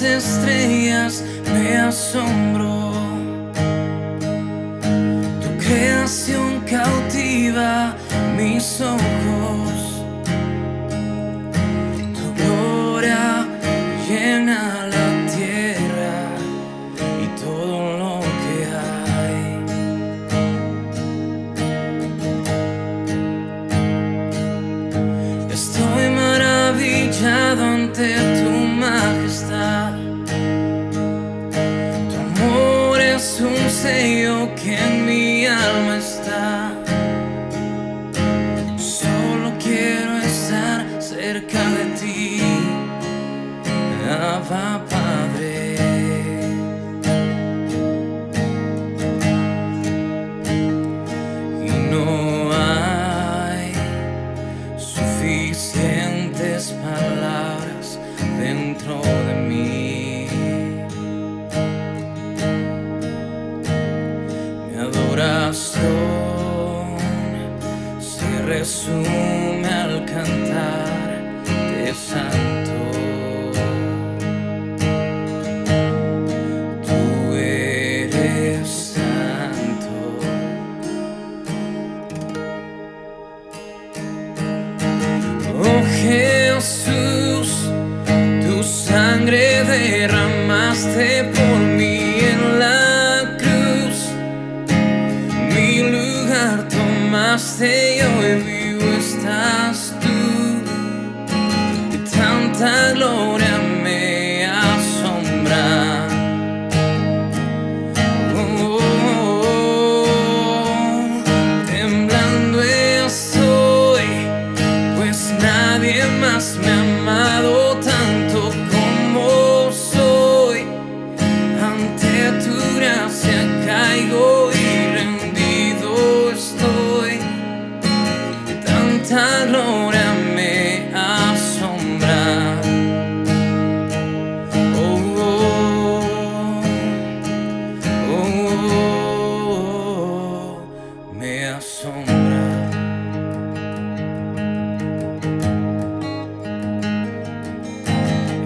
Estrellas me asombro, tu creación cautiva mis ojos, tu gloria llena la tierra y todo lo que hay. Estoy maravillado ante tu majestad. Es un sello que en mi alma está. Solo quiero estar cerca de ti, Abba Padre. Y no hay suficientes palabras dentro de mí. Se resume al cantar de santo. Tú eres santo. Oh Jesús, tu sangre derramaste por mí en la tomaste y hoy vivo estás tú, y tanta gloria me asombra. Temblando estoy, pues nadie más me ha amado tanto como soy. Ante tu gracia caigo y rendido estoy. Tanta gloria me asombra. Me asombra.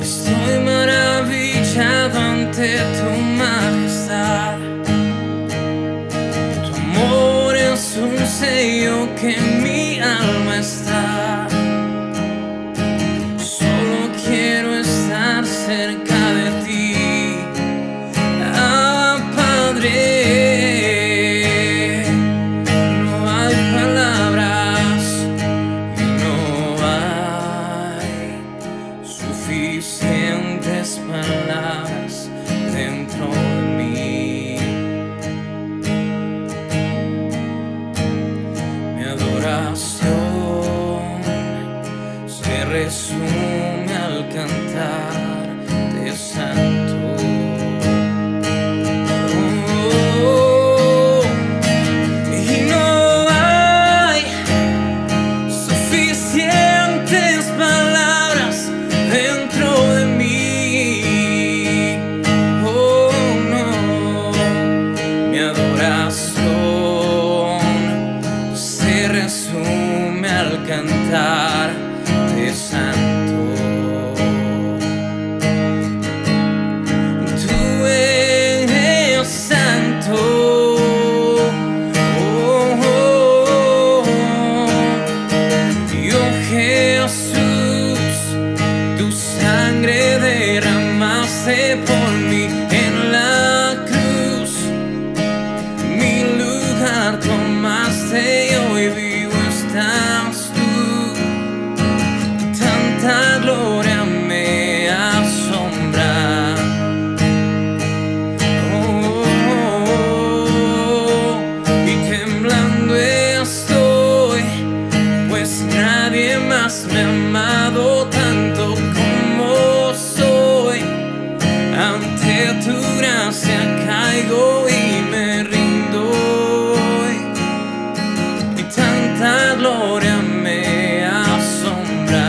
Estoy maravillado ante tu majestad. Tu amor es un sello que en mi alma está. cerca de ti. Ah, Padre, no hay palabras y no hay suficientes palabras dentro de mí. Mi adoración se resume al cantar de santo. Y no hay suficientes palabras dentro de mí. Oh no, mi adoración se resume al cantar de santo. Tú eres santo. Oh, oh, oh. Oh Jesús, tu sangre derramaste por mí en la cruz. Mi lugar tomaste y hoy vivo estás tú. Tanta gloria me asombra. Y temblando estoy, pues nadie más me ha amado tanto como soy. Ante tu gracia caigo y me rindo. Y tanta gloria me asombra.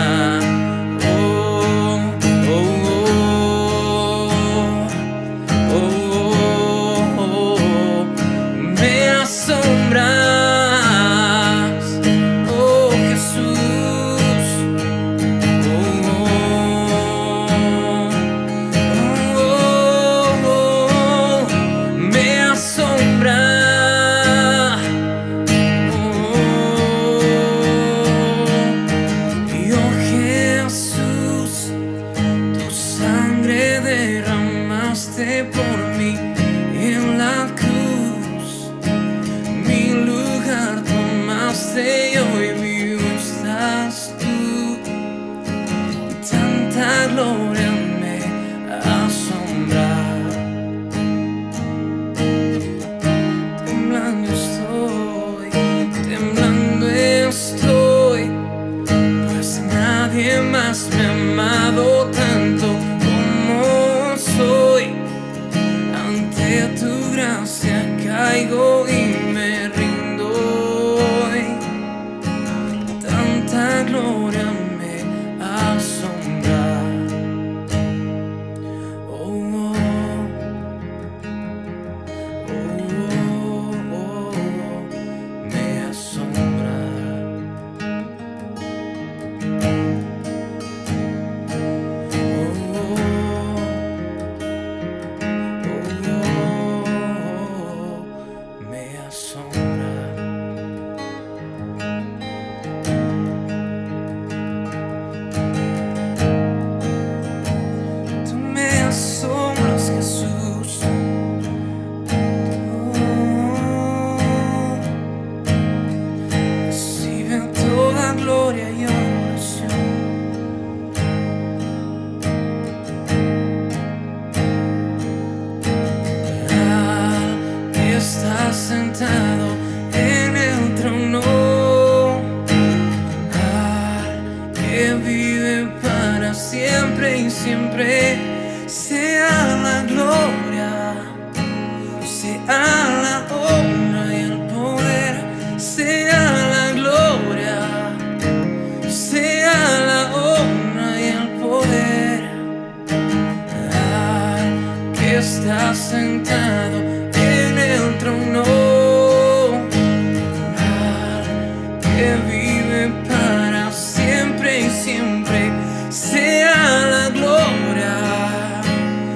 Me asombras, oh Jesús. Me asombra. Oh Jesús, tu sangre derramaste por mí en la cruz. Mi lugar tomaste y hoy vivo estás tú. Tanta gloria me asombra. Temblando estoy, pues nadie más me ha amado tanto como soy. Ante tu gracia caigo y me rindo. Tanta gloria me asombra. Oh, oh, oh, oh, me asombra. Me asombra. Tú me asombras, Jesús. Recibe toda gloria y adoración. Estás sentado en el trono, al que vive para siempre y siempre. Sea la gloria, sea la honra y el poder, sea la gloria, sea la honra y el poder. Al que está sentado en el trono, al que vive para siempre y siempre. Sea la gloria,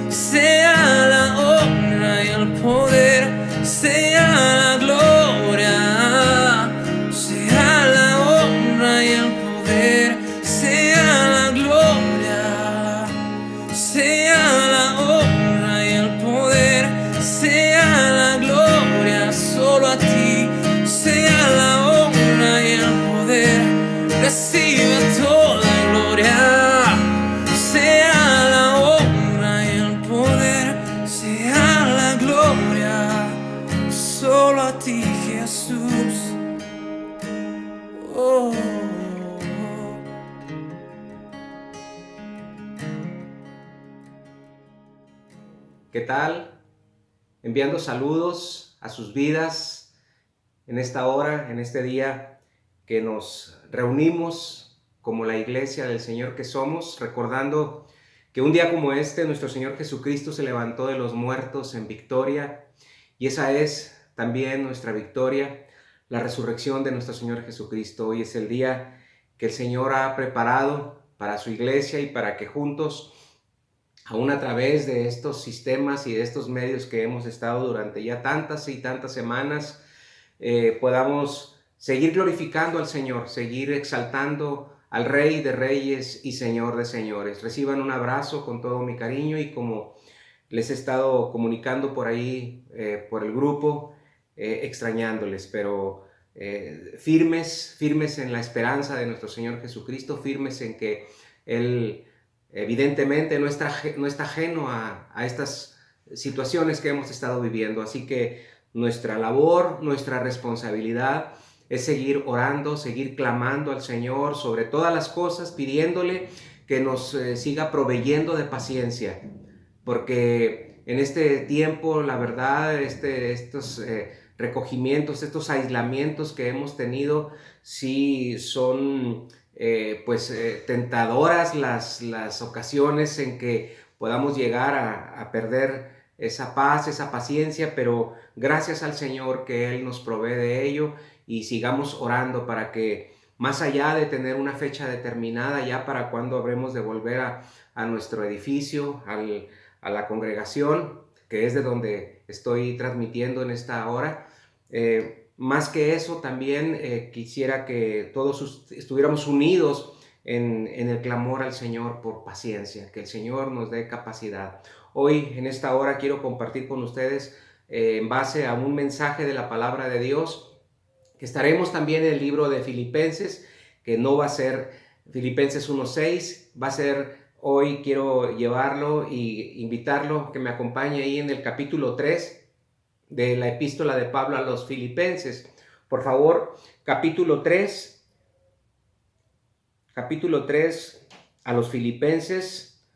sea la honra y el poder, sea la gloria, sea la honra y el poder, sea la gloria, sea ¿Qué tal? Enviando saludos a sus vidas en esta hora, en este día que nos reunimos como la iglesia del Señor que somos, recordando que un día como este nuestro Señor Jesucristo se levantó de los muertos en victoria, y esa es también nuestra victoria, la resurrección de nuestro Señor Jesucristo. Hoy es el día que el Señor ha preparado para su iglesia y para que juntos, aún a través de estos sistemas y de estos medios que hemos estado durante ya tantas y tantas semanas, podamos seguir glorificando al Señor, seguir exaltando al Rey de Reyes y Señor de Señores. Reciban un abrazo con todo mi cariño, y como les he estado comunicando por ahí, por el grupo, extrañándoles, pero firmes en la esperanza de nuestro Señor Jesucristo, firmes en que Él evidentemente no está ajeno a estas situaciones que hemos estado viviendo. Así que nuestra labor, nuestra responsabilidad es seguir orando, seguir clamando al Señor sobre todas las cosas, pidiéndole que nos siga proveyendo de paciencia, porque en este tiempo, la verdad, estos recogimientos, estos aislamientos que hemos tenido, sí son tentadoras las ocasiones en que podamos llegar a perder esa paz, esa paciencia, pero gracias al Señor que Él nos provee de ello, y sigamos orando para que, más allá de tener una fecha determinada ya para cuando habremos de volver a nuestro edificio, a la congregación, que es de donde estoy transmitiendo en esta hora, más que eso, también quisiera que todos estuviéramos unidos en el clamor al Señor por paciencia, que el Señor nos dé capacidad. Hoy, en esta hora, quiero compartir con ustedes, en base a un mensaje de la palabra de Dios, que estaremos también en el libro de Filipenses, que no va a ser Filipenses 1:6, va a ser hoy, quiero llevarlo y invitarlo que me acompañe ahí en el capítulo 3 de la epístola de Pablo a los Filipenses. Por favor, capítulo 3 a los Filipenses,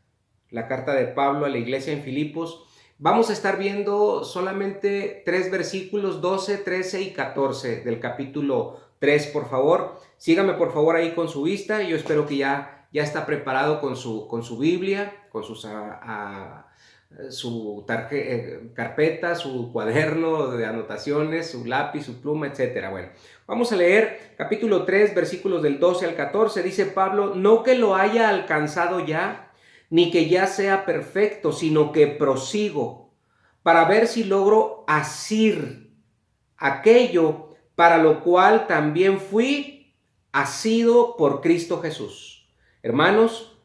la carta de Pablo a la iglesia en Filipos. Vamos a estar viendo solamente 3 versículos, 12, 13 y 14 del capítulo 3, por favor. Sígame por favor ahí con su vista. Yo espero que ya está preparado con su Biblia, con su carpeta, su cuaderno de anotaciones, su lápiz, su pluma, etc. Bueno, vamos a leer capítulo 3, versículos del 12 al 14. Dice Pablo: no que lo haya alcanzado ya, ni que ya sea perfecto, sino que prosigo para ver si logro asir aquello para lo cual también fui asido por Cristo Jesús. Hermanos,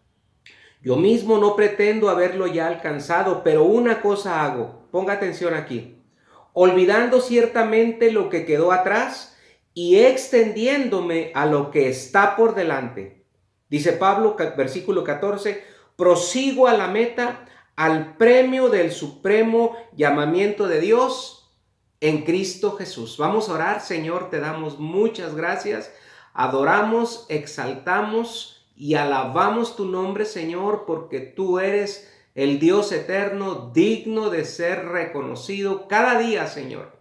yo mismo no pretendo haberlo ya alcanzado, pero una cosa hago, ponga atención aquí, olvidando ciertamente lo que quedó atrás y extendiéndome a lo que está por delante. Dice Pablo, versículo 14, prosigo a la meta, al premio del supremo llamamiento de Dios en Cristo Jesús. Vamos a orar. Señor, te damos muchas gracias, adoramos, exaltamos y alabamos tu nombre, Señor, porque tú eres el Dios eterno, digno de ser reconocido cada día, Señor.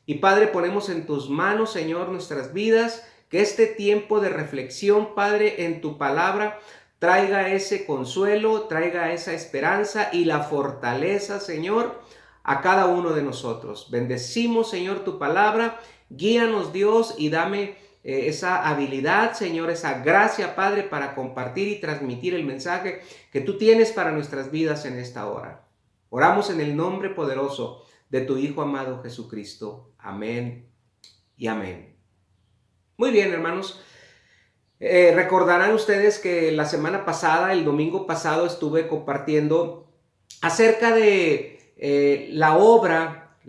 Y Padre, ponemos en tus manos, Señor, nuestras vidas, que este tiempo de reflexión, Padre, en tu palabra, traiga ese consuelo, traiga esa esperanza y la fortaleza, Señor, a cada uno de nosotros. Bendecimos, Señor, tu palabra. Guíanos, Dios, y dame esa habilidad, Señor, esa gracia, Padre, para compartir y transmitir el mensaje que tú tienes para nuestras vidas en esta hora. Oramos en el nombre poderoso de tu Hijo amado Jesucristo. Amén y amén. Muy bien, hermanos. Recordarán ustedes que la semana pasada, el domingo pasado, estuve compartiendo acerca de la obra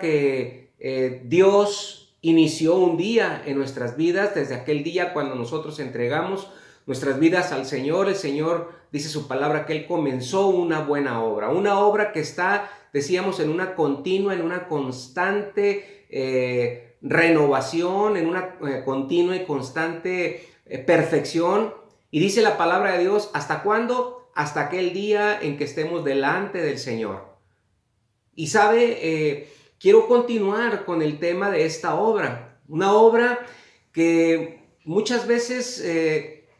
que Dios inició un día en nuestras vidas, desde aquel día cuando nosotros entregamos nuestras vidas al Señor. El Señor dice su palabra que Él comenzó una buena obra, una obra que está, decíamos, en una continua, en una constante renovación, en una continua y constante perfección. Y dice la palabra de Dios, ¿hasta cuándo? Hasta aquel día en que estemos delante del Señor. Y quiero continuar con el tema de esta obra. Una obra que muchas veces,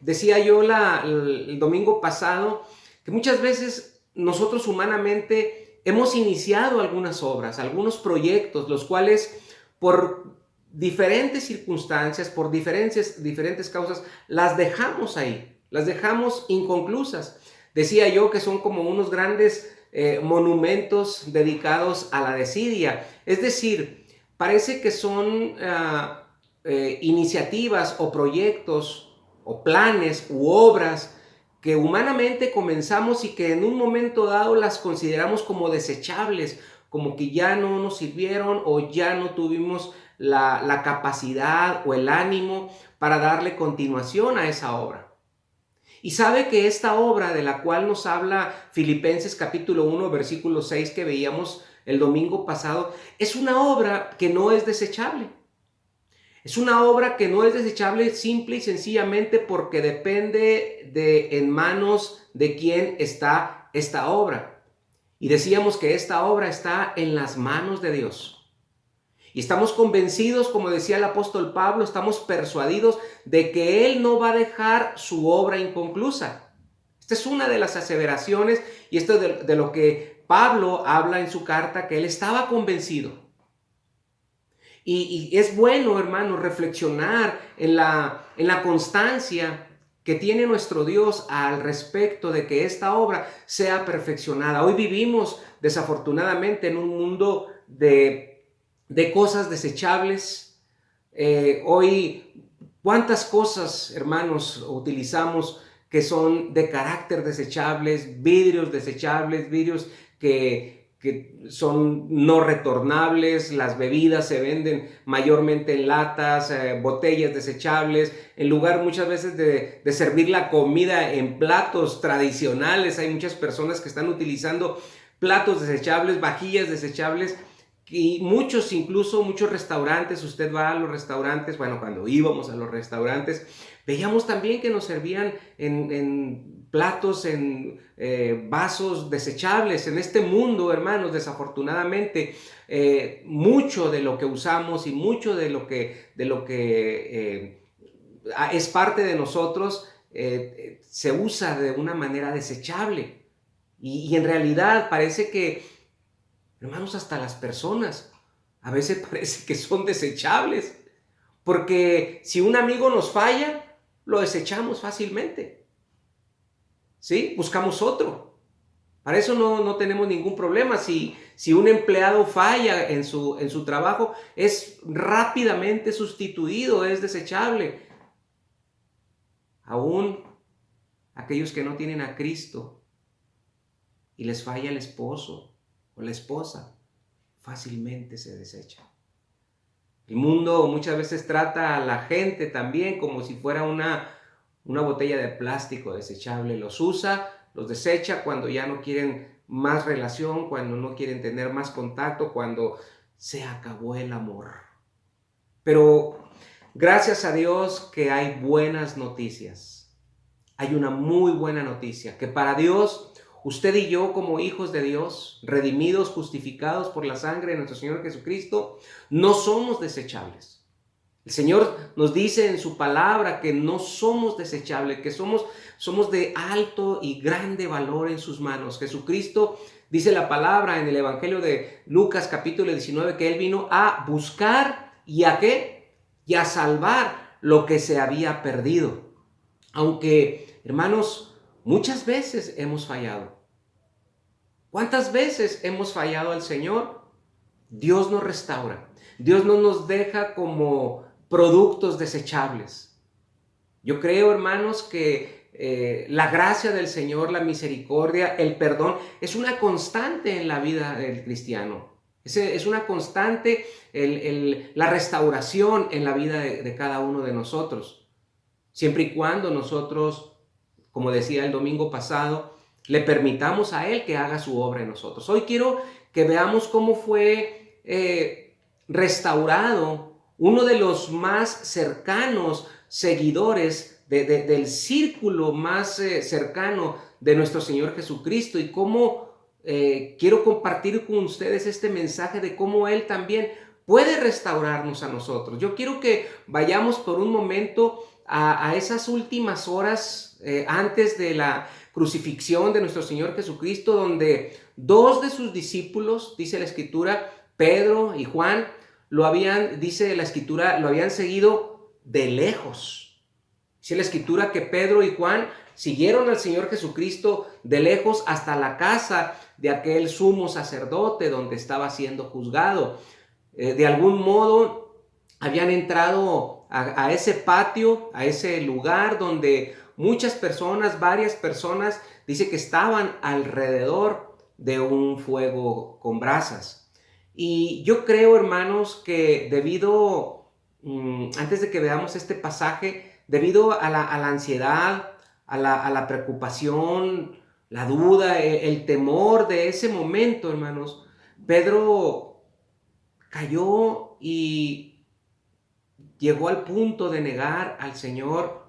decía yo el domingo pasado, que muchas veces nosotros humanamente hemos iniciado algunas obras, algunos proyectos, los cuales por diferentes circunstancias, por diferentes causas, las dejamos ahí, las dejamos inconclusas. Decía yo que son como unos grandes monumentos dedicados a la desidia. Es decir, parece que son iniciativas o proyectos o planes u obras que humanamente comenzamos y que en un momento dado las consideramos como desechables, como que ya no nos sirvieron o ya no tuvimos la capacidad o el ánimo para darle continuación a esa obra. Y sabe que esta obra de la cual nos habla Filipenses capítulo 1, versículo 6 que veíamos el domingo pasado, es una obra que no es desechable. Es una obra que no es desechable simple y sencillamente porque depende en manos de quién está esta obra. Y decíamos que esta obra está en las manos de Dios. Y estamos convencidos, como decía el apóstol Pablo, estamos persuadidos de que Él no va a dejar su obra inconclusa. Esta es una de las aseveraciones y esto es de lo que Pablo habla en su carta, que él estaba convencido. Y es bueno, hermanos, reflexionar en la constancia que tiene nuestro Dios al respecto de que esta obra sea perfeccionada. Hoy vivimos, desafortunadamente, en un mundo de cosas desechables. Hoy, ¿cuántas cosas, hermanos, utilizamos que son de carácter desechables? Vidrios desechables, vidrios que son no retornables. Las bebidas se venden mayormente en latas, botellas desechables. En lugar muchas veces de servir la comida en platos tradicionales, hay muchas personas que están utilizando platos desechables, vajillas desechables. Y muchos restaurantes, usted va a los restaurantes, bueno, cuando íbamos a los restaurantes, veíamos también que nos servían en platos, en vasos desechables. En este mundo, hermanos, desafortunadamente, mucho de lo que usamos y mucho de lo que es parte de nosotros, se usa de una manera desechable. Y en realidad parece que, hermanos, hasta las personas a veces parece que son desechables, porque si un amigo nos falla, lo desechamos fácilmente, ¿sí? Buscamos otro. Para eso no tenemos ningún problema. Si un empleado falla en su trabajo, es rápidamente sustituido, es desechable. Aún aquellos que no tienen a Cristo y les falla el esposo o la esposa, fácilmente se desecha. El mundo muchas veces trata a la gente también como si fuera una botella de plástico desechable. Los usa, los desecha cuando ya no quieren más relación, cuando no quieren tener más contacto, cuando se acabó el amor. Pero gracias a Dios que hay buenas noticias. Hay una muy buena noticia, que para Dios, usted y yo, como hijos de Dios, redimidos, justificados por la sangre de nuestro Señor Jesucristo, no somos desechables. El Señor nos dice en su palabra que no somos desechables, que somos de alto y grande valor en sus manos. Jesucristo dice la palabra en el Evangelio de Lucas capítulo 19 que Él vino a buscar y a ¿qué? Y a salvar lo que se había perdido. Aunque, hermanos, muchas veces hemos fallado. ¿Cuántas veces hemos fallado al Señor? Dios nos restaura. Dios no nos deja como productos desechables. Yo creo, hermanos, que la gracia del Señor, la misericordia, el perdón, es una constante en la vida del cristiano. Es una constante la restauración en la vida de cada uno de nosotros. Siempre y cuando nosotros, como decía el domingo pasado, le permitamos a Él que haga su obra en nosotros. Hoy quiero que veamos cómo fue restaurado uno de los más cercanos seguidores del círculo más cercano de nuestro Señor Jesucristo, y cómo quiero compartir con ustedes este mensaje de cómo Él también puede restaurarnos a nosotros. Yo quiero que vayamos por un momento a esas últimas horas antes de la crucifixión de nuestro Señor Jesucristo, donde dos de sus discípulos, dice la Escritura, Pedro y Juan, dice la Escritura, lo habían seguido de lejos. Dice la Escritura que Pedro y Juan siguieron al Señor Jesucristo de lejos hasta la casa de aquel sumo sacerdote donde estaba siendo juzgado. De algún modo habían entrado a ese patio, a ese lugar donde muchas personas, varias personas, dice que estaban alrededor de un fuego con brasas. Y yo creo, hermanos, que antes de que veamos este pasaje, debido a la ansiedad, a la preocupación, la duda, el temor de ese momento, hermanos, Pedro cayó y llegó al punto de negar al Señor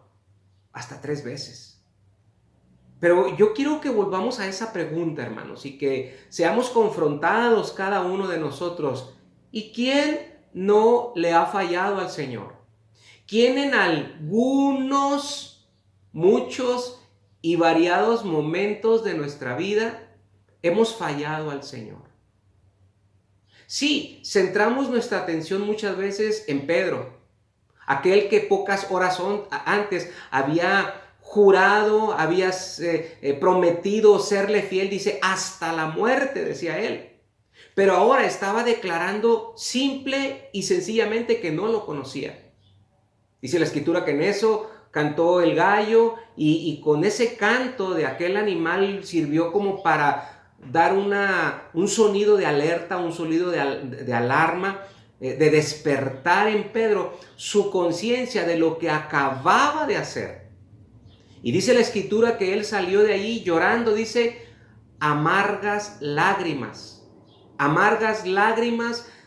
hasta 3 veces. Pero yo quiero que volvamos a esa pregunta, hermanos, y que seamos confrontados cada uno de nosotros. ¿Y quién no le ha fallado al Señor? ¿Quién en algunos, muchos y variados momentos de nuestra vida hemos fallado al Señor? Sí, centramos nuestra atención muchas veces en Pedro, aquel que pocas horas antes había jurado, había prometido serle fiel, dice, hasta la muerte, decía él. Pero ahora estaba declarando simple y sencillamente que no lo conocía. Dice la Escritura que en eso cantó el gallo y con ese canto de aquel animal sirvió como para dar un sonido de alerta, un sonido de alarma, de despertar en Pedro su conciencia de lo que acababa de hacer. Y dice la Escritura que él salió de ahí llorando, dice, amargas lágrimas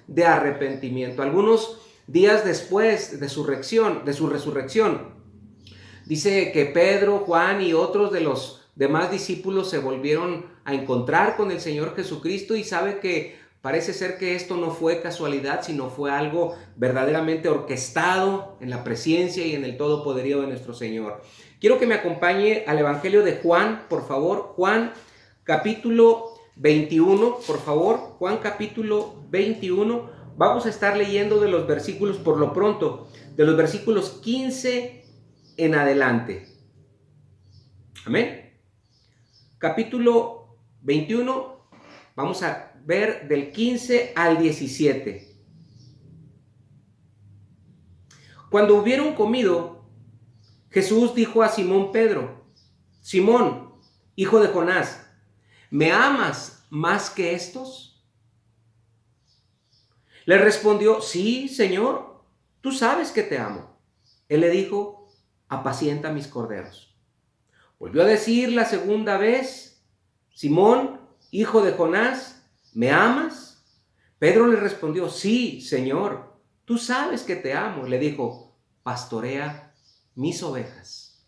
de arrepentimiento. Algunos días después de su resurrección, dice que Pedro, Juan y otros de los demás discípulos se volvieron a encontrar con el Señor Jesucristo, y sabe que parece ser que esto no fue casualidad, sino fue algo verdaderamente orquestado en la presencia y en el todo poderío de nuestro Señor. Quiero que me acompañe al Evangelio de Juan, por favor. Juan capítulo 21, por favor. Juan capítulo 21. Vamos a estar leyendo de los versículos, por lo pronto, de los versículos 15 en adelante. Amén. Capítulo 21, vamos a ver del 15 al 17. Cuando hubieron comido, Jesús dijo a Simón Pedro: Simón, hijo de Jonás, ¿me amas más que estos? Le respondió: sí, Señor, tú sabes que te amo. Él le dijo: apacienta mis corderos. Volvió a decir la segunda vez: Simón, hijo de Jonás, ¿me amas? Pedro le respondió: sí, Señor, tú sabes que te amo. Le dijo: pastorea mis ovejas.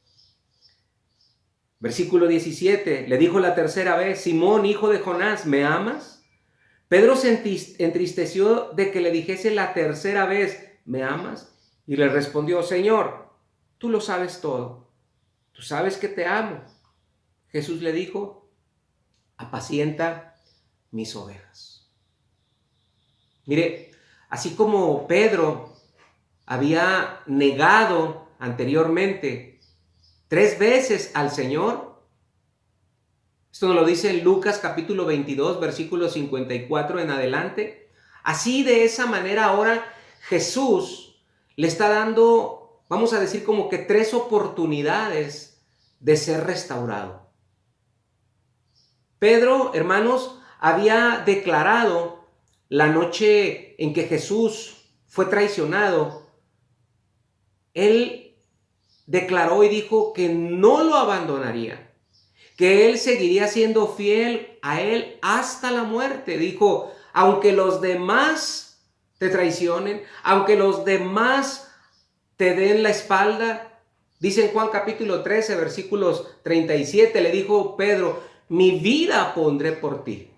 Versículo 17, le dijo la tercera vez: Simón, hijo de Jonás, ¿me amas? Pedro se entristeció de que le dijese la tercera vez: ¿me amas? Y le respondió: Señor, tú lo sabes todo. Tú sabes que te amo. Jesús le dijo: apacienta mis ovejas. Mire, así como Pedro había negado anteriormente 3 veces al Señor, esto nos lo dice en Lucas capítulo 22, versículo 54 en adelante, así de esa manera ahora Jesús le está dando, vamos a decir, como que 3 oportunidades de ser restaurado. Pedro, hermanos, había declarado la noche en que Jesús fue traicionado. Él declaró y dijo que no lo abandonaría, que él seguiría siendo fiel a él hasta la muerte. Dijo: aunque los demás te traicionen, aunque los demás te den la espalda. Dice en Juan capítulo 13, versículos 37, le dijo Pedro: mi vida pondré por ti.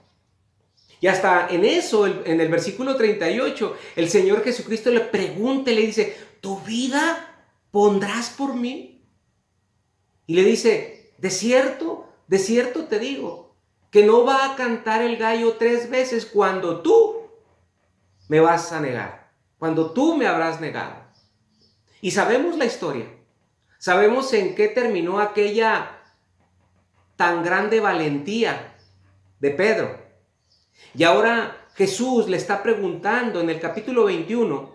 Y hasta en eso, en el versículo 38, el Señor Jesucristo le pregunta y le dice, ¿tu vida pondrás por mí? Y le dice, de cierto te digo, que no va a cantar el gallo 3 veces cuando tú me vas a negar, cuando tú me habrás negado. Y sabemos la historia, sabemos en qué terminó aquella tan grande valentía de Pedro. Y ahora Jesús le está preguntando en el capítulo 21,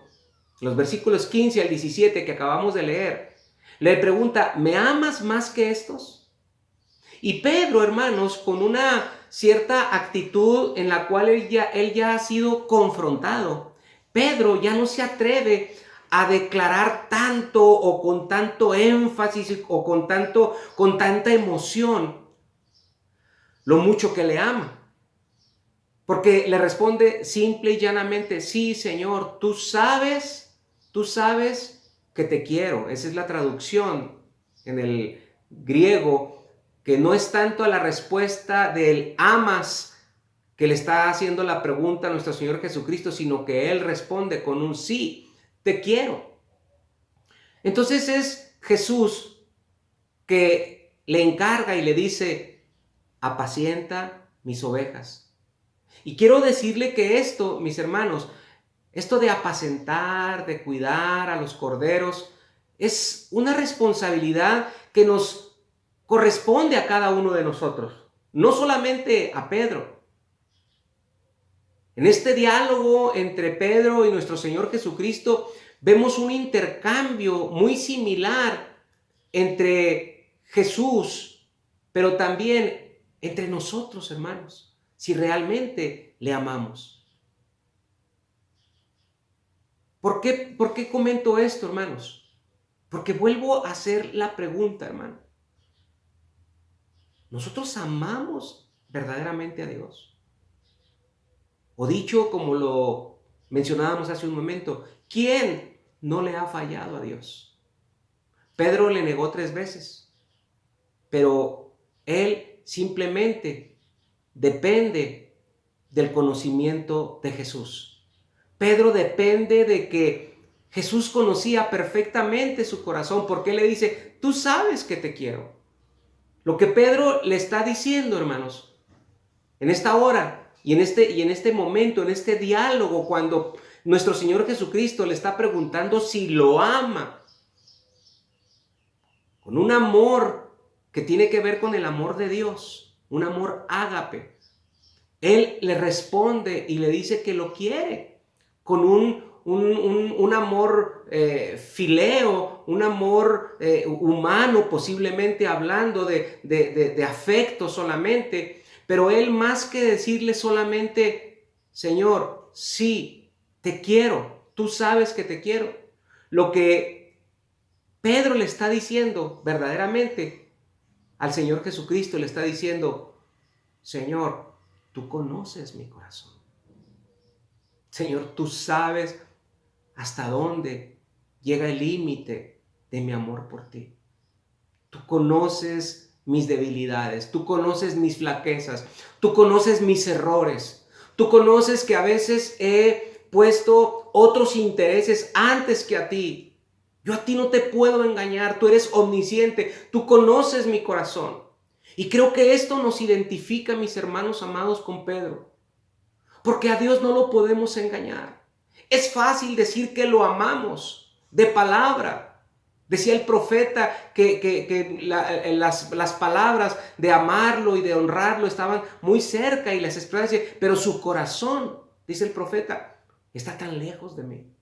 los versículos 15 al 17 que acabamos de leer, le pregunta, ¿me amas más que estos? Y Pedro, hermanos, con una cierta actitud en la cual él ya ha sido confrontado, Pedro ya no se atreve a declarar tanto o con tanto énfasis o con tanta emoción lo mucho que le ama. Porque le responde simple y llanamente, sí, Señor, tú sabes que te quiero. Esa es la traducción en el griego, que no es tanto a la respuesta del amas que le está haciendo la pregunta a nuestro Señor Jesucristo, sino que Él responde con un sí, te quiero. Entonces es Jesús que le encarga y le dice, apacienta mis ovejas. Y quiero decirle que esto, mis hermanos, esto de apacentar, de cuidar a los corderos, es una responsabilidad que nos corresponde a cada uno de nosotros, no solamente a Pedro. En este diálogo entre Pedro y nuestro Señor Jesucristo, vemos un intercambio muy similar entre Jesús, pero también entre nosotros, hermanos. Si realmente le amamos. ¿Por qué comento esto, hermanos? Porque vuelvo a hacer la pregunta, hermano. ¿Nosotros amamos verdaderamente a Dios? O dicho como lo mencionábamos hace un momento, ¿quién no le ha fallado a Dios? Pedro le negó 3 veces, pero él simplemente depende del conocimiento de Jesús. Pedro depende de que Jesús conocía perfectamente su corazón, porque le dice, tú sabes que te quiero. Lo que Pedro le está diciendo, hermanos, en esta hora y en este momento, en este diálogo, cuando nuestro Señor Jesucristo le está preguntando si lo ama, con un amor que tiene que ver con el amor de Dios, un amor ágape. Él le responde y le dice que lo quiere con un amor fileo, un amor humano, posiblemente hablando de afecto solamente, pero él más que decirle solamente, Señor, sí, te quiero, tú sabes que te quiero. Lo que Pedro le está diciendo verdaderamente al Señor Jesucristo, le está diciendo, Señor, tú conoces mi corazón. Señor, tú sabes hasta dónde llega el límite de mi amor por ti. Tú conoces mis debilidades, tú conoces mis flaquezas, tú conoces mis errores, tú conoces que a veces he puesto otros intereses antes que a ti. Yo a ti no te puedo engañar, tú eres omnisciente, tú conoces mi corazón. Y creo que esto nos identifica, mis hermanos amados, con Pedro. Porque a Dios no lo podemos engañar. Es fácil decir que lo amamos de palabra. Decía el profeta que las palabras de amarlo y de honrarlo estaban muy cerca y las expresaba, pero su corazón, dice el profeta, está tan lejos de mí.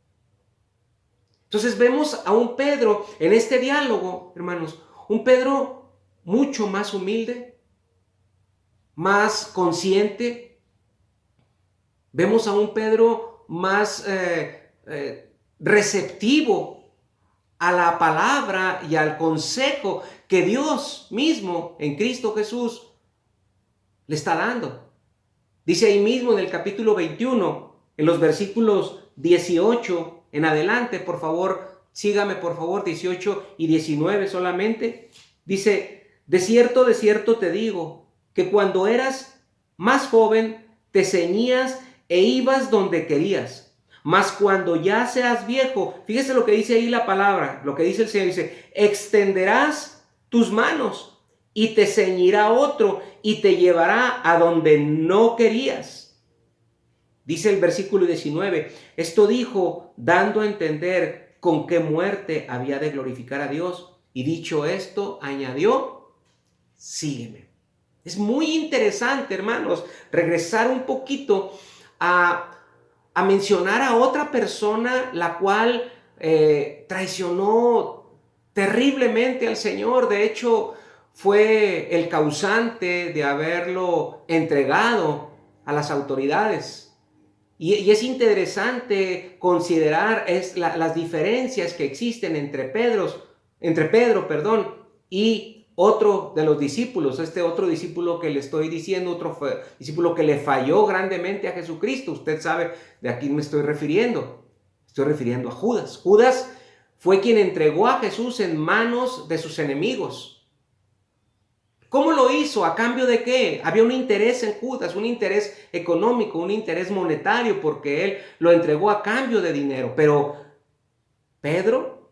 Entonces vemos a un Pedro en este diálogo, hermanos, un Pedro mucho más humilde, más consciente. Vemos a un Pedro más receptivo a la palabra y al consejo que Dios mismo en Cristo Jesús le está dando. Dice ahí mismo en el capítulo 21, en los versículos 18 en adelante, por favor, sígame por favor, 18 y 19 solamente. Dice, de cierto te digo, que cuando eras más joven, te ceñías e ibas donde querías. Mas cuando ya seas viejo, fíjese lo que dice ahí la palabra, lo que dice el Señor, dice, extenderás tus manos y te ceñirá otro y te llevará a donde no querías. Dice el versículo 19, esto dijo dando a entender con qué muerte había de glorificar a Dios. Y dicho esto, añadió, sígueme. Es muy interesante, hermanos, regresar un poquito a mencionar a otra persona la cual traicionó terriblemente al Señor. De hecho, fue el causante de haberlo entregado a las autoridades. Y es interesante considerar las diferencias que existen entre Pedro, y otro de los discípulos. Este otro discípulo que le estoy diciendo, discípulo que le falló grandemente a Jesucristo. Usted sabe de a quién me estoy refiriendo. Estoy refiriendo a Judas. Judas fue quien entregó a Jesús en manos de sus enemigos. ¿Cómo lo hizo? ¿A cambio de qué? Había un interés en Judas, un interés económico, un interés monetario, porque él lo entregó a cambio de dinero. Pero Pedro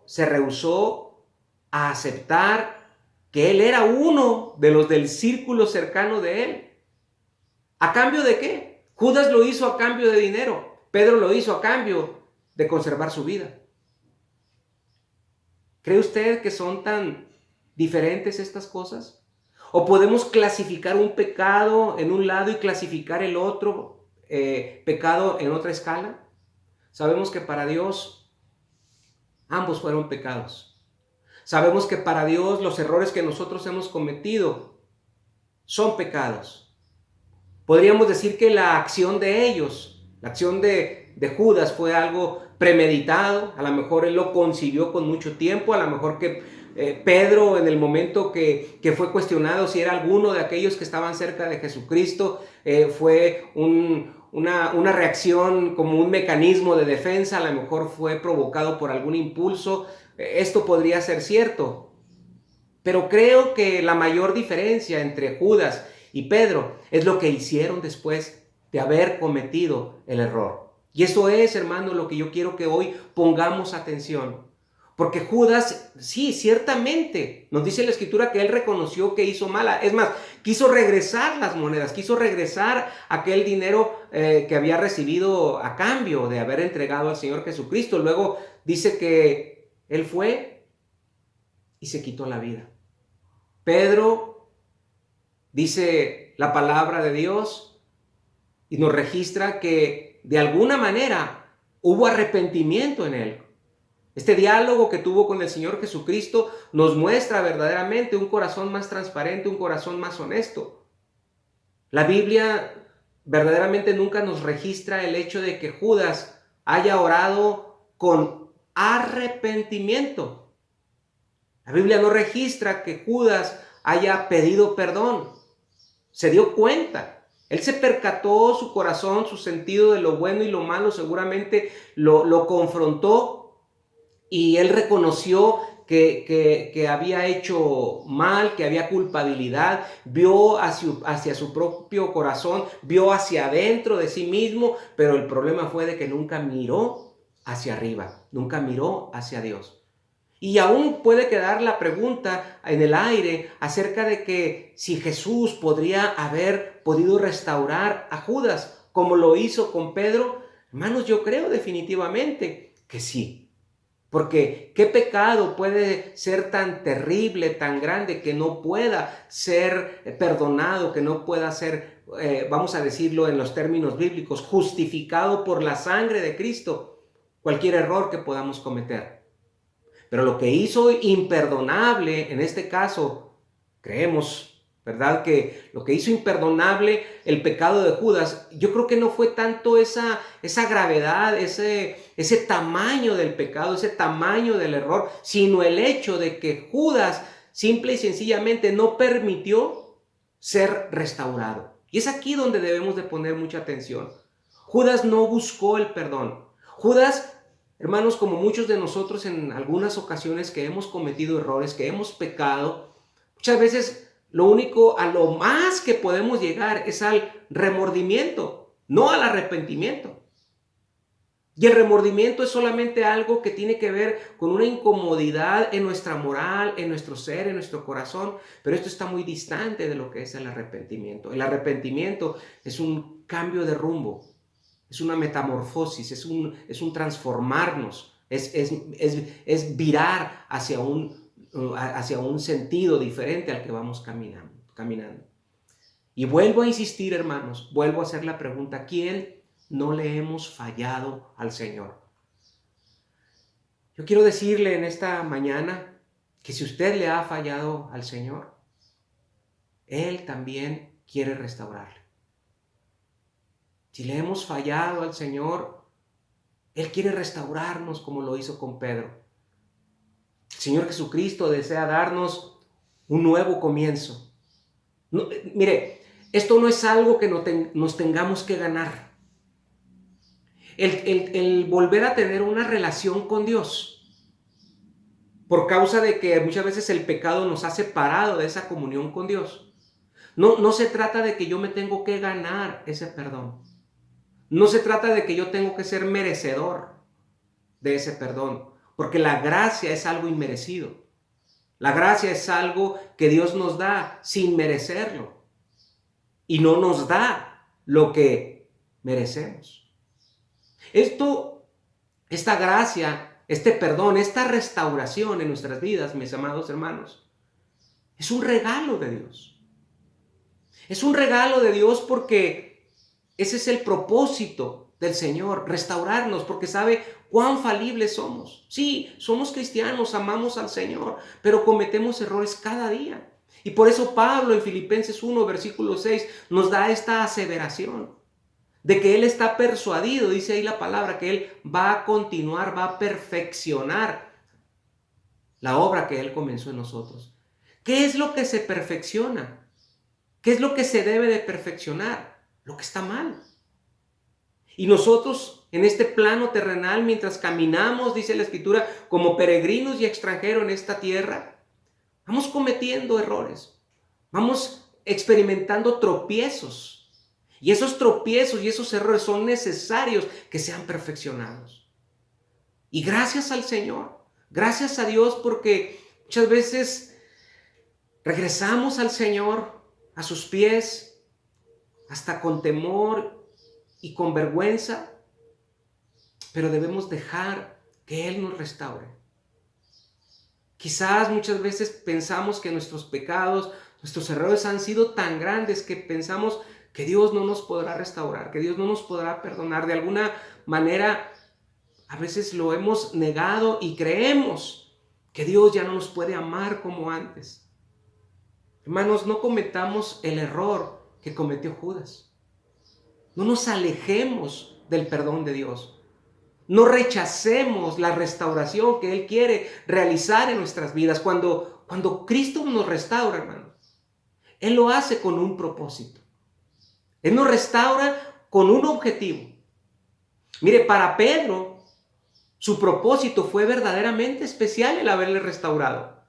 se rehusó a aceptar que él era uno de los del círculo cercano de él. ¿A cambio de qué? Judas lo hizo a cambio de dinero. Pedro lo hizo a cambio de conservar su vida. ¿Cree usted que son tan diferentes estas cosas? ¿O podemos clasificar un pecado en un lado y clasificar el otro pecado en otra escala? Sabemos que para Dios ambos fueron pecados. Sabemos que para Dios los errores que nosotros hemos cometido son pecados. Podríamos decir que la acción de ellos, la acción de Judas fue algo premeditado. A lo mejor él lo concibió con mucho tiempo, a lo mejor que Pedro, en el momento que fue cuestionado si era alguno de aquellos que estaban cerca de Jesucristo, fue una reacción como un mecanismo de defensa, a lo mejor fue provocado por algún impulso. Esto podría ser cierto, pero creo que la mayor diferencia entre Judas y Pedro es lo que hicieron después de haber cometido el error. Y eso es, hermano, lo que yo quiero que hoy pongamos atención. Porque Judas, sí, ciertamente, nos dice la Escritura que él reconoció que hizo mal. Es más, quiso regresar las monedas, quiso regresar aquel dinero que había recibido a cambio de haber entregado al Señor Jesucristo. Luego dice que él fue y se quitó la vida. Pedro, dice la palabra de Dios, y nos registra que de alguna manera hubo arrepentimiento en él. Este diálogo que tuvo con el Señor Jesucristo nos muestra verdaderamente un corazón más transparente, un corazón más honesto. La Biblia verdaderamente nunca nos registra el hecho de que Judas haya orado con arrepentimiento. La Biblia no registra que Judas haya pedido perdón. Se dio cuenta. Él se percató, su corazón, su sentido de lo bueno y lo malo seguramente lo confrontó. Y él reconoció que había hecho mal, que había culpabilidad, vio hacia su propio corazón, vio hacia adentro de sí mismo, pero el problema fue de que nunca miró hacia arriba, nunca miró hacia Dios. Y aún puede quedar la pregunta en el aire acerca de que si Jesús podría haber podido restaurar a Judas como lo hizo con Pedro. Hermanos, yo creo definitivamente que sí. Porque ¿qué pecado puede ser tan terrible, tan grande, que no pueda ser perdonado, que no pueda ser, vamos a decirlo en los términos bíblicos, justificado por la sangre de Cristo? Cualquier error que podamos cometer. Pero lo que hizo imperdonable, en este caso, creemos, ¿verdad? Que lo que hizo imperdonable el pecado de Judas, yo creo que no fue tanto esa gravedad, ese tamaño del pecado, ese tamaño del error, sino el hecho de que Judas simple y sencillamente no permitió ser restaurado. Y es aquí donde debemos de poner mucha atención. Judas no buscó el perdón. Judas, hermanos, como muchos de nosotros en algunas ocasiones que hemos cometido errores, que hemos pecado, muchas veces lo único, a lo más que podemos llegar es al remordimiento, no al arrepentimiento. Y el remordimiento es solamente algo que tiene que ver con una incomodidad en nuestra moral, en nuestro ser, en nuestro corazón, pero esto está muy distante de lo que es el arrepentimiento. El arrepentimiento es un cambio de rumbo, es una metamorfosis, es un transformarnos, es virar hacia un sentido diferente al que vamos caminando. Y vuelvo a insistir, hermanos, vuelvo a hacer la pregunta, ¿quién no le hemos fallado al Señor? Yo quiero decirle en esta mañana que si usted le ha fallado al Señor, Él también quiere restaurarle. Si le hemos fallado al Señor, Él quiere restaurarnos como lo hizo con Pedro. El Señor Jesucristo desea darnos un nuevo comienzo. No, mire, esto no es algo que nos tengamos que ganar. El volver a tener una relación con Dios, por causa de que muchas veces el pecado nos ha separado de esa comunión con Dios. No se trata de que yo me tengo que ganar ese perdón. No se trata de que yo tengo que ser merecedor de ese perdón, porque la gracia es algo inmerecido. La gracia es algo que Dios nos da sin merecerlo y no nos da lo que merecemos. Esta gracia, este perdón, esta restauración en nuestras vidas, mis amados hermanos, es un regalo de Dios. Es un regalo de Dios porque ese es el propósito del Señor, restaurarnos, porque sabe cuán falibles somos. Sí, somos cristianos, amamos al Señor, pero cometemos errores cada día. Y por eso Pablo en Filipenses 1, versículo 6, nos da esta aseveración de que Él está persuadido, dice ahí la palabra, que Él va a continuar, va a perfeccionar la obra que Él comenzó en nosotros. ¿Qué es lo que se perfecciona? ¿Qué es lo que se debe de perfeccionar? Lo que está mal. Y nosotros en este plano terrenal, mientras caminamos, dice la Escritura, como peregrinos y extranjeros en esta tierra, vamos cometiendo errores, vamos experimentando tropiezos. Y esos tropiezos y esos errores son necesarios que sean perfeccionados. Y gracias al Señor, gracias a Dios, porque muchas veces regresamos al Señor, a sus pies, hasta con temor y con vergüenza, pero debemos dejar que Él nos restaure. Quizás muchas veces pensamos que nuestros pecados, nuestros errores han sido tan grandes que pensamos que Dios no nos podrá restaurar, que Dios no nos podrá perdonar. De alguna manera, a veces lo hemos negado y creemos que Dios ya no nos puede amar como antes. Hermanos, no cometamos el error que cometió Judas. No nos alejemos del perdón de Dios. No rechacemos la restauración que Él quiere realizar en nuestras vidas. Cuando Cristo nos restaura, hermanos, Él lo hace con un propósito. Él nos restaura con un objetivo. Mire, para Pedro, su propósito fue verdaderamente especial el haberle restaurado.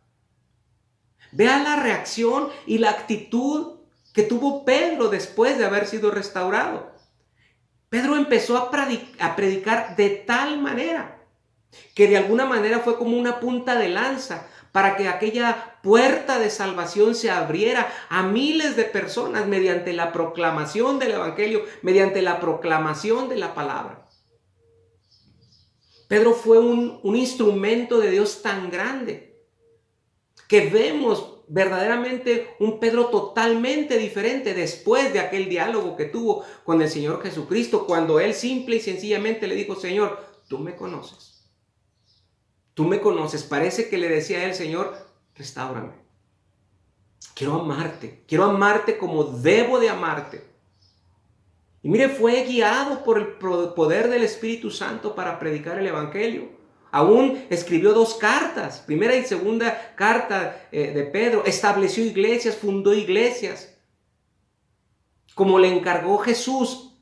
Vea la reacción y la actitud que tuvo Pedro después de haber sido restaurado. Pedro empezó a predicar de tal manera que de alguna manera fue como una punta de lanza para que aquella puerta de salvación se abriera a miles de personas mediante la proclamación del Evangelio, mediante la proclamación de la palabra. Pedro fue un instrumento de Dios tan grande que vemos verdaderamente un Pedro totalmente diferente después de aquel diálogo que tuvo con el Señor Jesucristo, cuando Él simple y sencillamente le dijo: Señor, tú me conoces. Tú me conoces. Parece que le decía a él: Señor, restáurame. Quiero amarte como debo de amarte. Y mire, fue guiado por el poder del Espíritu Santo para predicar el Evangelio. Aún escribió 2 cartas, primera y segunda carta de Pedro. Estableció iglesias, fundó iglesias, como le encargó Jesús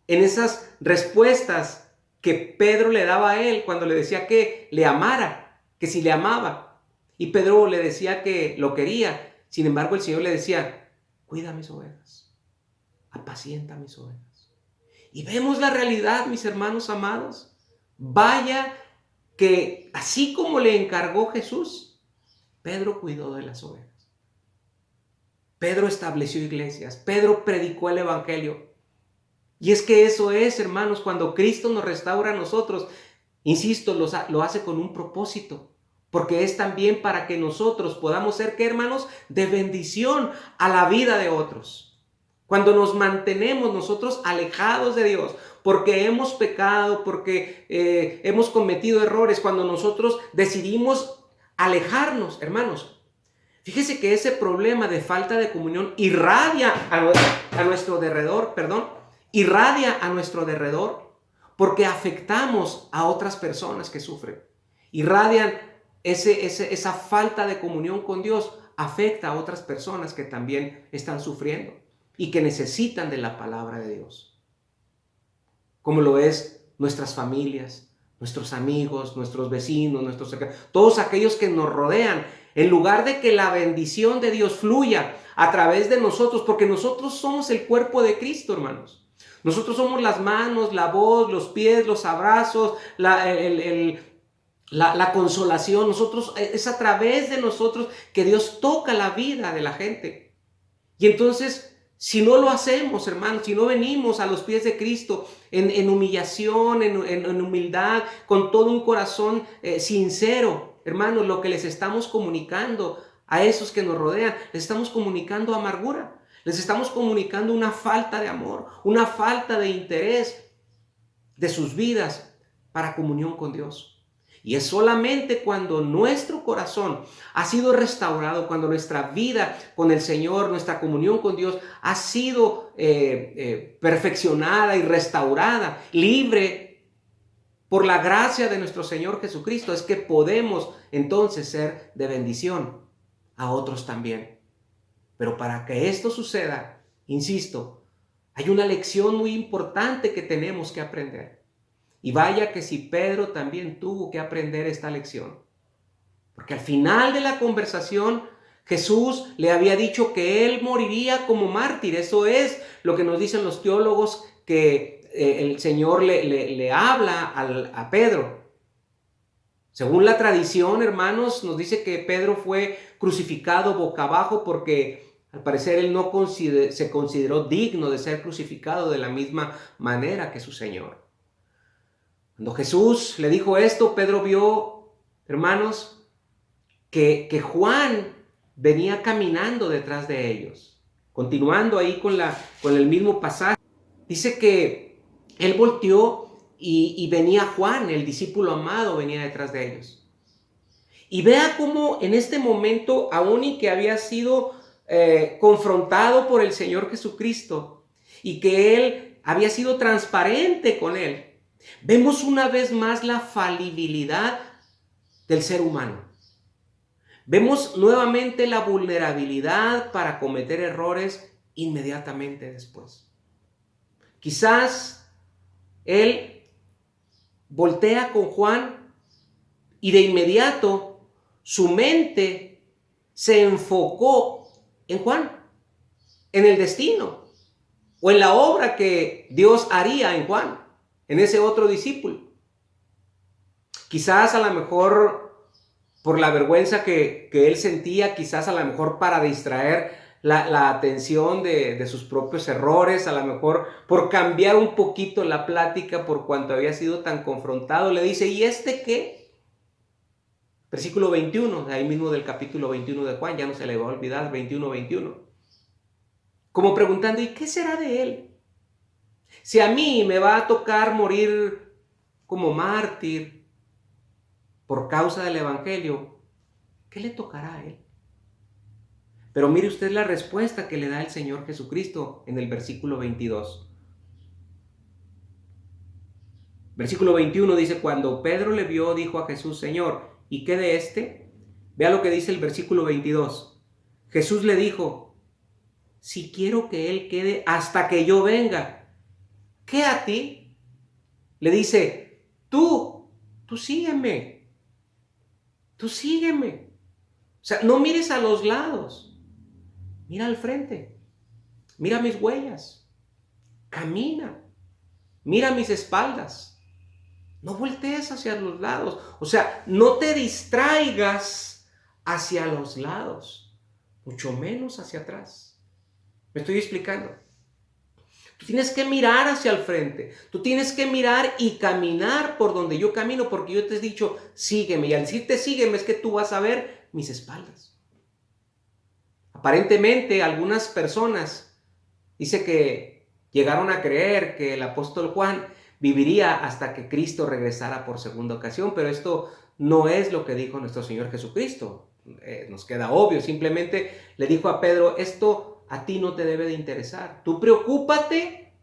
en esas respuestas que Pedro le daba a él cuando le decía que le amara, que si le amaba. Y Pedro le decía que lo quería. Sin embargo, el Señor le decía, cuida mis ovejas, apacienta mis ovejas. Y vemos la realidad, mis hermanos amados. Vaya que así como le encargó Jesús, Pedro cuidó de las ovejas. Pedro estableció iglesias, Pedro predicó el evangelio. Y es que eso es, hermanos, cuando Cristo nos restaura a nosotros, insisto, lo hace con un propósito, porque es también para que nosotros podamos ser, ¿qué, hermanos? De bendición a la vida de otros. Cuando nos mantenemos nosotros alejados de Dios, porque hemos pecado, porque hemos cometido errores, cuando nosotros decidimos alejarnos, hermanos, fíjese que ese problema de falta de comunión irradia a nuestro derredor, irradia a nuestro derredor, porque afectamos a otras personas que sufren. Irradian esa falta de comunión con Dios, afecta a otras personas que también están sufriendo y que necesitan de la palabra de Dios. Como lo es nuestras familias, nuestros amigos, nuestros vecinos, todos aquellos que nos rodean. En lugar de que la bendición de Dios fluya a través de nosotros, porque nosotros somos el cuerpo de Cristo, hermanos. Nosotros somos las manos, la voz, los pies, los abrazos, la consolación. Es a través de nosotros que Dios toca la vida de la gente. Y entonces, si no lo hacemos, hermanos, si no venimos a los pies de Cristo en humillación, en humildad, con todo un corazón sincero, hermanos, lo que les estamos comunicando a esos que nos rodean, les estamos comunicando amargura, les estamos comunicando una falta de amor, una falta de interés de sus vidas para comunión con Dios. Y es solamente cuando nuestro corazón ha sido restaurado, cuando nuestra vida con el Señor, nuestra comunión con Dios ha sido perfeccionada y restaurada, libre por la gracia de nuestro Señor Jesucristo, es que podemos entonces ser de bendición a otros también. Pero para que esto suceda, insisto, hay una lección muy importante que tenemos que aprender. Y vaya que si Pedro también tuvo que aprender esta lección. Porque al final de la conversación, Jesús le había dicho que él moriría como mártir. Eso es lo que nos dicen los teólogos, que el Señor le habla a Pedro. Según la tradición, hermanos, nos dice que Pedro fue crucificado boca abajo porque al parecer él no se consideró digno de ser crucificado de la misma manera que su Señor. Cuando Jesús le dijo esto, Pedro vio, hermanos, que Juan venía caminando detrás de ellos. Continuando ahí con el mismo pasaje, dice que él volteó y venía Juan, el discípulo amado, venía detrás de ellos. Y vea cómo en este momento, aún y que había sido confrontado por el Señor Jesucristo y que él había sido transparente con él, vemos una vez más la falibilidad del ser humano. Vemos nuevamente la vulnerabilidad para cometer errores inmediatamente después. Quizás él voltea con Juan y de inmediato su mente se enfocó en Juan, en el destino o en la obra que Dios haría en Juan, en ese otro discípulo. Quizás a lo mejor por la vergüenza que él sentía, quizás a lo mejor para distraer la atención de sus propios errores, a lo mejor por cambiar un poquito la plática por cuanto había sido tan confrontado, le dice, ¿y este qué? Versículo 21, ahí mismo del capítulo 21 de Juan, ya no se le va a olvidar, 21. Como preguntando, ¿y qué será de él? Si a mí me va a tocar morir como mártir por causa del evangelio, ¿qué le tocará a él? Pero mire usted la respuesta que le da el Señor Jesucristo en el versículo 22. Versículo 21 dice, cuando Pedro le vio, dijo a Jesús, Señor, ¿y qué de este? Vea lo que dice el versículo 22. Jesús le dijo, si quiero que él quede hasta que yo venga, ¿qué a ti? Le dice, tú sígueme. Tú sígueme. O sea, no mires a los lados. Mira al frente, mira mis huellas, camina, mira mis espaldas. No voltees hacia los lados. O sea, no te distraigas hacia los lados, mucho menos hacia atrás. ¿Me estoy explicando? Tú tienes que mirar hacia el frente. Tú tienes que mirar y caminar por donde yo camino, porque yo te he dicho, sígueme. Y al decirte sígueme es que tú vas a ver mis espaldas. Aparentemente, algunas personas dice que llegaron a creer que el apóstol Juan viviría hasta que Cristo regresara por segunda ocasión, pero esto no es lo que dijo nuestro Señor Jesucristo. Nos queda obvio, simplemente le dijo a Pedro, esto a ti no te debe de interesar. Tú preocúpate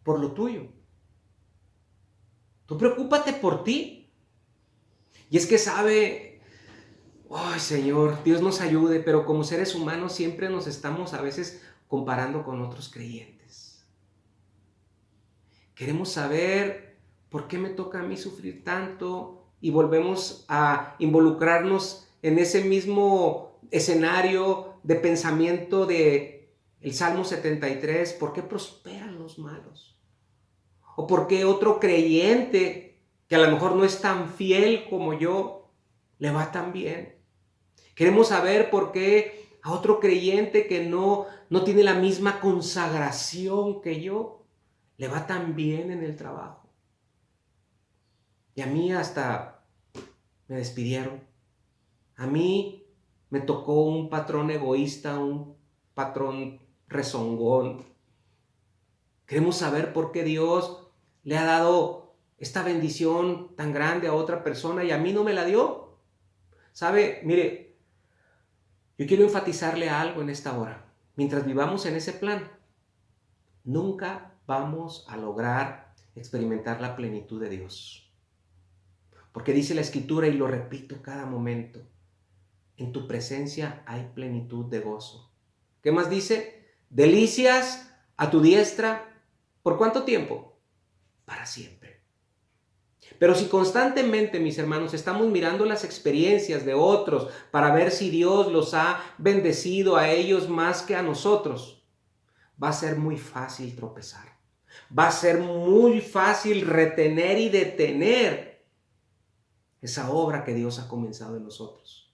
por lo tuyo. Tú preocúpate por ti. Y es que sabe, ay Señor, Dios nos ayude, pero como seres humanos siempre nos estamos a veces comparando con otros creyentes. Queremos saber por qué me toca a mí sufrir tanto y volvemos a involucrarnos en ese mismo escenario de pensamiento de el Salmo 73. ¿Por qué prosperan los malos? ¿O por qué otro creyente que a lo mejor no es tan fiel como yo le va tan bien? Queremos saber por qué a otro creyente que no tiene la misma consagración que yo le va tan bien en el trabajo. Y a mí hasta me despidieron. A mí me tocó un patrón egoísta, un patrón rezongón. Queremos saber por qué Dios le ha dado esta bendición tan grande a otra persona y a mí no me la dio. ¿Sabe? Mire, yo quiero enfatizarle algo en esta hora. Mientras vivamos en ese plan, nunca vamos a lograr experimentar la plenitud de Dios. Porque dice la Escritura, y lo repito cada momento, en tu presencia hay plenitud de gozo. ¿Qué más dice? Delicias a tu diestra. ¿Por cuánto tiempo? Para siempre. Pero si constantemente, mis hermanos, estamos mirando las experiencias de otros para ver si Dios los ha bendecido a ellos más que a nosotros, va a ser muy fácil tropezar. Va a ser muy fácil retener y detener esa obra que Dios ha comenzado en nosotros.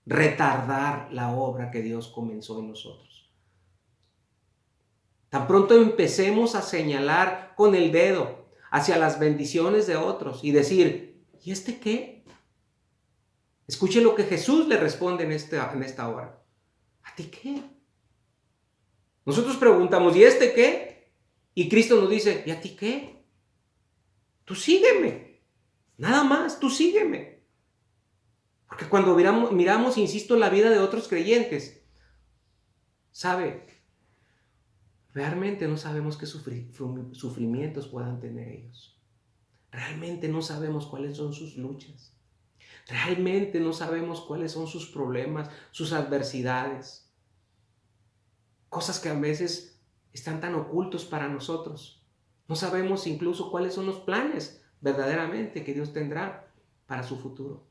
Retardar la obra que Dios comenzó en nosotros. Tan pronto empecemos a señalar con el dedo hacia las bendiciones de otros y decir, ¿y este qué? Escuche lo que Jesús le responde en esta hora. ¿A ti qué? Nosotros preguntamos, ¿y este qué? Y Cristo nos dice, ¿y a ti qué? Tú sígueme. Nada más, tú sígueme. Porque cuando miramos, insisto, la vida de otros creyentes, ¿sabe? Realmente no sabemos qué sufrimientos puedan tener ellos. Realmente no sabemos cuáles son sus luchas. Realmente no sabemos cuáles son sus problemas, sus adversidades. Cosas que a veces están tan ocultos para nosotros. No sabemos incluso cuáles son los planes verdaderamente que Dios tendrá para su futuro.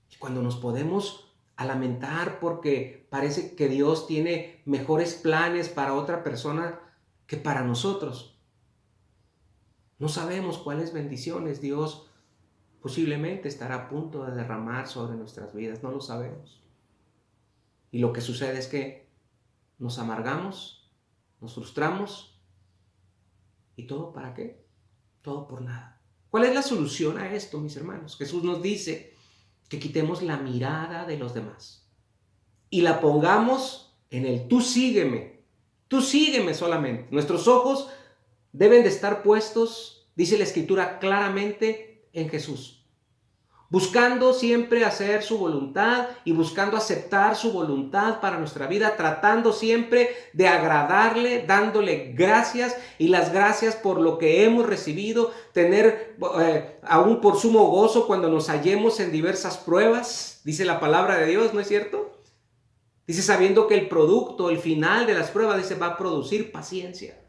Y cuando nos podemos a lamentar porque parece que Dios tiene mejores planes para otra persona que para nosotros, no sabemos cuáles bendiciones Dios posiblemente estará a punto de derramar sobre nuestras vidas, no lo sabemos. Y lo que sucede es que nos amargamos, nos frustramos, ¿y todo para qué? Todo por nada. ¿Cuál es la solución a esto, mis hermanos? Jesús nos dice que quitemos la mirada de los demás y la pongamos en el tú sígueme solamente. Nuestros ojos deben de estar puestos, dice la Escritura claramente, en Jesús, buscando siempre hacer su voluntad y buscando aceptar su voluntad para nuestra vida, tratando siempre de agradarle, dándole gracias y las gracias por lo que hemos recibido, tener aún por sumo gozo cuando nos hallemos en diversas pruebas, dice la palabra de Dios, ¿no es cierto? Dice, sabiendo que el producto, el final de las pruebas, dice, va a producir paciencia.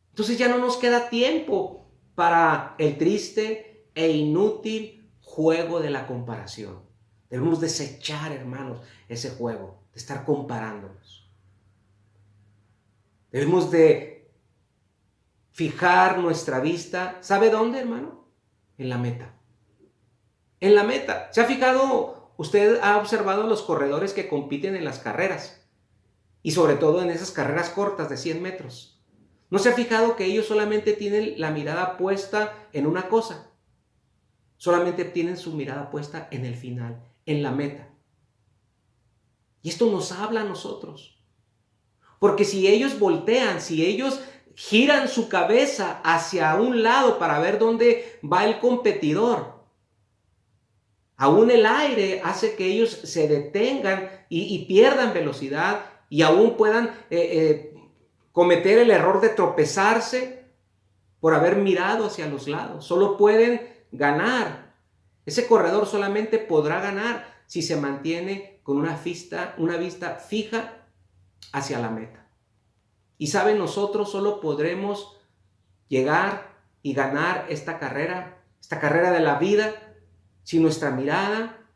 Entonces ya no nos queda tiempo para el triste e inútil juego de la comparación. Debemos desechar, hermanos, ese juego de estar comparándonos. Debemos de fijar nuestra vista, ¿sabe dónde, hermano? En la meta. En la meta. ¿Se ha fijado? Usted ha observado los corredores que compiten en las carreras y sobre todo en esas carreras cortas de 100 metros. ¿No se ha fijado que ellos solamente tienen la mirada puesta en una cosa? Solamente tienen su mirada puesta en el final, en la meta. Y esto nos habla a nosotros. Porque si ellos voltean, si ellos giran su cabeza hacia un lado para ver dónde va el competidor, aún el aire hace que ellos se detengan y pierdan velocidad y aún puedan cometer el error de tropezarse por haber mirado hacia los lados. Solo pueden ganar. Ese corredor solamente podrá ganar si se mantiene con una vista fija hacia la meta. Y saben, nosotros solo podremos llegar y ganar esta carrera de la vida, si nuestra mirada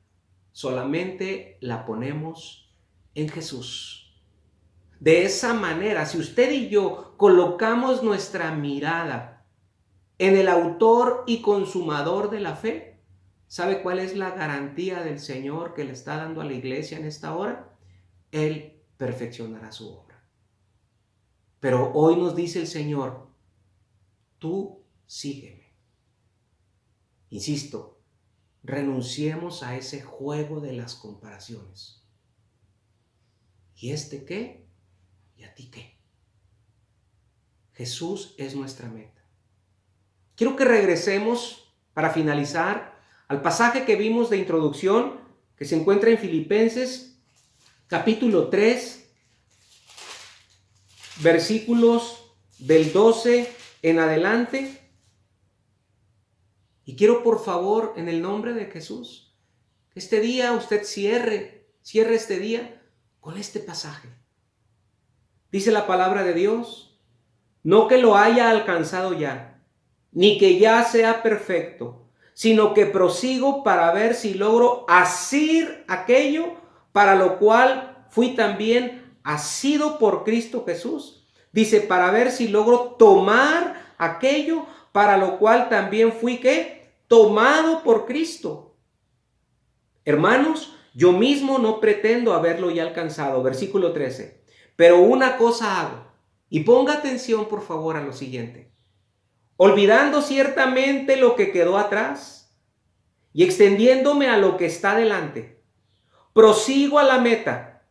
solamente la ponemos en Jesús. De esa manera, si usted y yo colocamos nuestra mirada en el autor y consumador de la fe, ¿sabe cuál es la garantía del Señor que le está dando a la iglesia en esta hora? Él perfeccionará su obra. Pero hoy nos dice el Señor, tú sígueme. Insisto, renunciemos a ese juego de las comparaciones. ¿Y este qué? ¿Y a ti qué? Jesús es nuestra meta. Quiero que regresemos para finalizar al pasaje que vimos de introducción, que se encuentra en Filipenses, capítulo 3, versículos del 12 en adelante. Y quiero, por favor, en el nombre de Jesús, que este día usted cierre este día con este pasaje. Dice la palabra de Dios, no que lo haya alcanzado ya, ni que ya sea perfecto, sino que prosigo para ver si logro asir aquello para lo cual fui también asido por Cristo Jesús. Dice, para ver si logro tomar aquello para lo cual también fui, ¿qué? Tomado por Cristo. Hermanos, yo mismo no pretendo haberlo ya alcanzado. Versículo 13. Pero una cosa hago, y ponga atención por favor a lo siguiente. Olvidando ciertamente lo que quedó atrás y extendiéndome a lo que está delante, prosigo a la meta.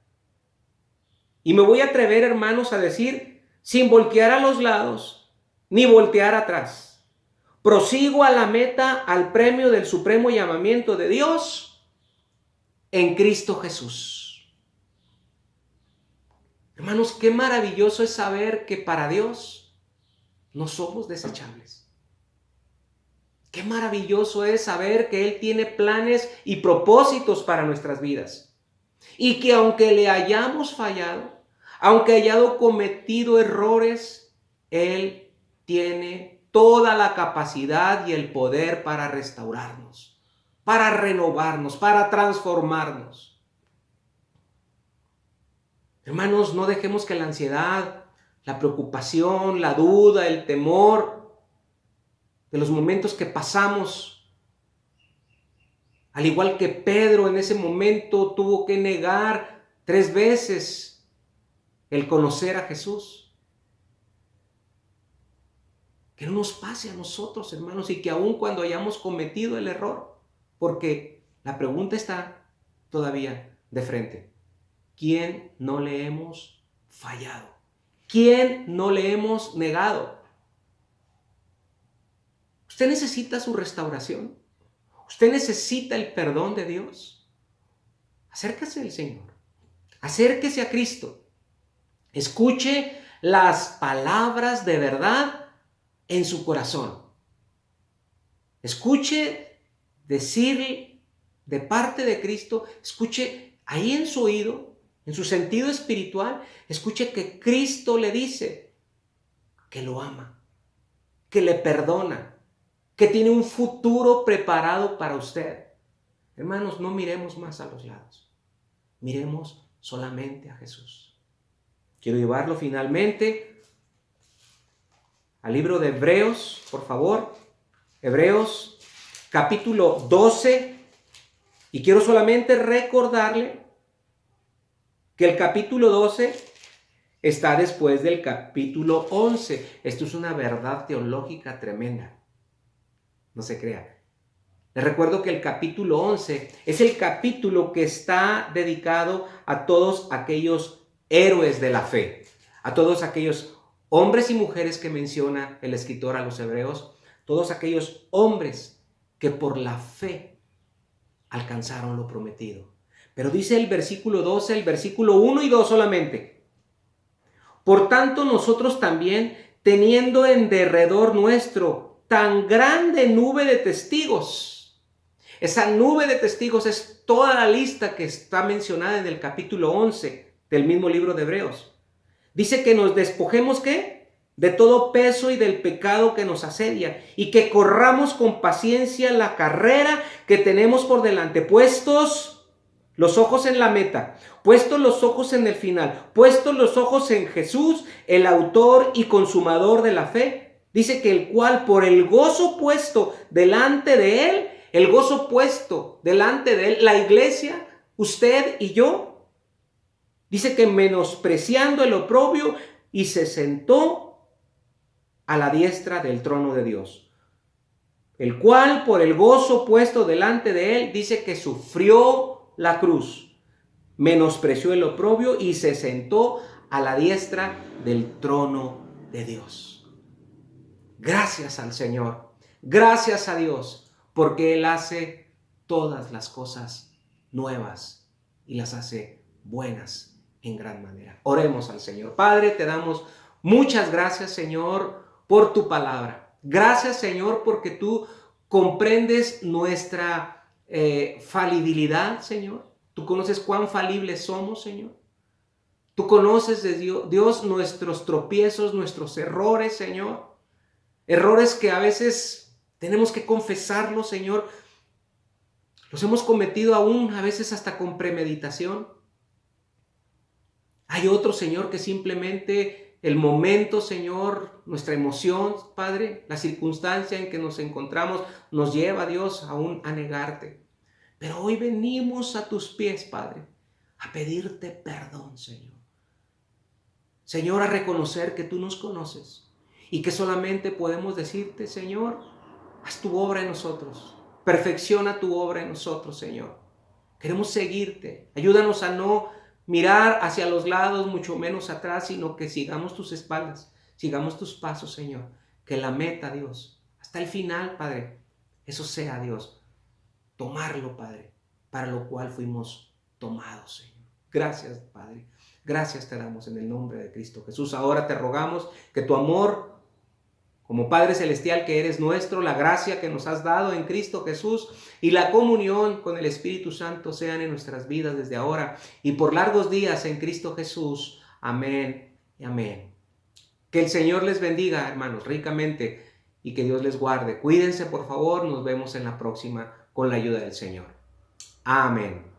Y me voy a atrever, hermanos, a decir, sin voltear a los lados, ni voltear atrás. Prosigo a la meta, al premio del supremo llamamiento de Dios en Cristo Jesús. Hermanos, qué maravilloso es saber que para Dios no somos desechables. Qué maravilloso es saber que Él tiene planes y propósitos para nuestras vidas. Y que aunque le hayamos fallado, aunque hayamos cometido errores, Él tiene toda la capacidad y el poder para restaurarnos, para renovarnos, para transformarnos. Hermanos, no dejemos que la ansiedad, la preocupación, la duda, el temor de los momentos que pasamos, al igual que Pedro en ese momento tuvo que negar 3 veces el conocer a Jesús. Que no nos pase a nosotros, hermanos, y que aun cuando hayamos cometido el error, porque la pregunta está todavía de frente. ¿Quién no le hemos fallado? ¿Quién no le hemos negado? ¿Usted necesita su restauración? ¿Usted necesita el perdón de Dios? Acérquese al Señor. Acérquese a Cristo. Escuche las palabras de verdad en su corazón. Escuche decir de parte de Cristo, escuche ahí en su oído, en su sentido espiritual, escuche que Cristo le dice que lo ama, que le perdona, que tiene un futuro preparado para usted. Hermanos, no miremos más a los lados. Miremos solamente a Jesús. Quiero llevarlo finalmente al libro de Hebreos, por favor. Hebreos capítulo 12. Y quiero solamente recordarle que el capítulo 12 está después del capítulo 11. Esto es una verdad teológica tremenda. No se crea. Les recuerdo que el capítulo 11 es el capítulo que está dedicado a todos aquellos héroes de la fe, a todos aquellos hombres y mujeres que menciona el escritor a los hebreos, todos aquellos hombres que por la fe alcanzaron lo prometido. Pero dice el versículo 12, el versículo 1 y 2 solamente. Por tanto, nosotros también, teniendo en derredor nuestro tan grande nube de testigos. Esa nube de testigos es toda la lista que está mencionada en el capítulo 11 del mismo libro de Hebreos. Dice que nos despojemos, ¿qué? De todo peso y del pecado que nos asedia, y que corramos con paciencia la carrera que tenemos por delante, puestos los ojos en la meta, puestos los ojos en el final, puestos los ojos en Jesús, el autor y consumador de la fe. Dice que el cual por el gozo puesto delante de él, el gozo puesto delante de él, la iglesia, usted y yo, dice que menospreciando el oprobio, y se sentó a la diestra del trono de Dios. El cual por el gozo puesto delante de él, dice que sufrió la cruz, menospreció el oprobio y se sentó a la diestra del trono de Dios. Gracias al Señor, gracias a Dios, porque Él hace todas las cosas nuevas y las hace buenas en gran manera. Oremos al Señor. Padre, te damos muchas gracias, Señor, por tu palabra. Gracias, Señor, porque tú comprendes nuestra falibilidad, Señor. Tú conoces cuán falibles somos, Señor. Tú conoces, Dios, nuestros tropiezos, nuestros errores, Señor. Errores que a veces tenemos que confesarlos, Señor. Los hemos cometido aún a veces hasta con premeditación. Hay otros, Señor, que simplemente el momento, Señor, nuestra emoción, Padre, la circunstancia en que nos encontramos nos lleva, Dios, aún a negarte. Pero hoy venimos a tus pies, Padre, a pedirte perdón, Señor. Señor, a reconocer que tú nos conoces y que solamente podemos decirte, Señor, haz tu obra en nosotros. Perfecciona tu obra en nosotros, Señor. Queremos seguirte. Ayúdanos a no mirar hacia los lados, mucho menos atrás, sino que sigamos tus espaldas, sigamos tus pasos, Señor. Que la meta, Dios, hasta el final, Padre, eso sea, Dios, tomarlo, Padre, para lo cual fuimos tomados, Señor. Gracias, Padre. Gracias te damos en el nombre de Cristo Jesús. Ahora te rogamos que tu amor, como Padre Celestial que eres nuestro, la gracia que nos has dado en Cristo Jesús y la comunión con el Espíritu Santo sean en nuestras vidas desde ahora y por largos días en Cristo Jesús. Amén y amén. Que el Señor les bendiga, hermanos, ricamente y que Dios les guarde. Cuídense, por favor. Nos vemos en la próxima con la ayuda del Señor. Amén.